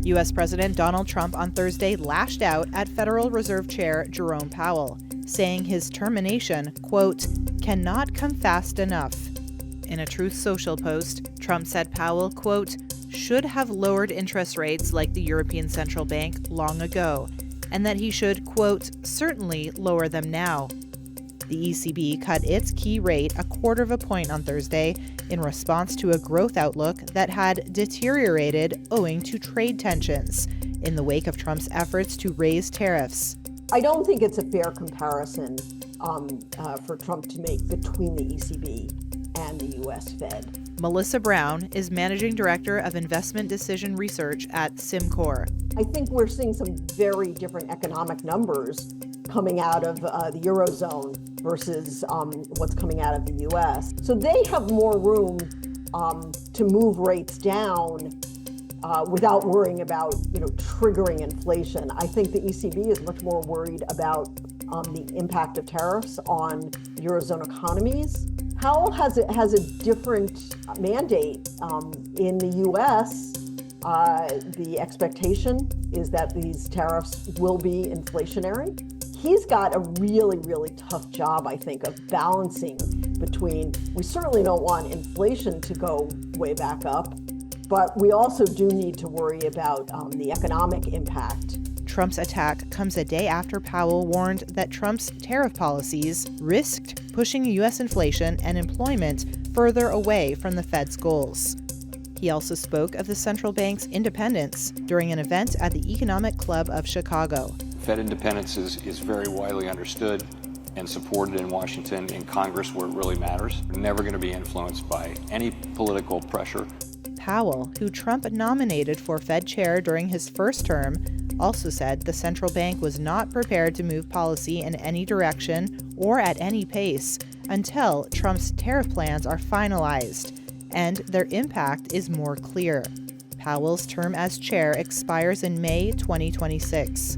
U.S. President Donald Trump on Thursday lashed out at Federal Reserve Chair Jerome Powell, saying his termination, quote, cannot come fast enough. In a Truth Social post, Trump said Powell, quote, should have lowered interest rates like the European Central Bank long ago, and that he should, quote, certainly lower them now. The ECB cut its key rate 1/4 point on Thursday in response to a growth outlook that had deteriorated owing to trade tensions in the wake of Trump's efforts to raise tariffs. I don't think it's a fair comparison for Trump to make between the ECB and the U.S. Fed. Melissa Brown is Managing Director of Investment Decision Research at SimCore. I think we're seeing some very different economic numbers coming out of the Eurozone versus what's coming out of the U.S. So they have more room to move rates down without worrying about, triggering inflation. I think the ECB is much more worried about the impact of tariffs on Eurozone economies. Powell has a different mandate. In the U.S., the expectation is that these tariffs will be inflationary. He's got a really, really tough job, I think, of balancing between, we certainly don't want inflation to go way back up, but we also do need to worry about the economic impact. Trump's attack comes a day after Powell warned that Trump's tariff policies risked pushing U.S. inflation and employment further away from the Fed's goals. He also spoke of the central bank's independence during an event at the Economic Club of Chicago. Fed independence is very widely understood and supported in Washington, in Congress, where it really matters. We're never going to be influenced by any political pressure. Powell, who Trump nominated for Fed chair during his first term, also said the central bank was not prepared to move policy in any direction or at any pace until Trump's tariff plans are finalized and their impact is more clear. Powell's term as chair expires in May 2026.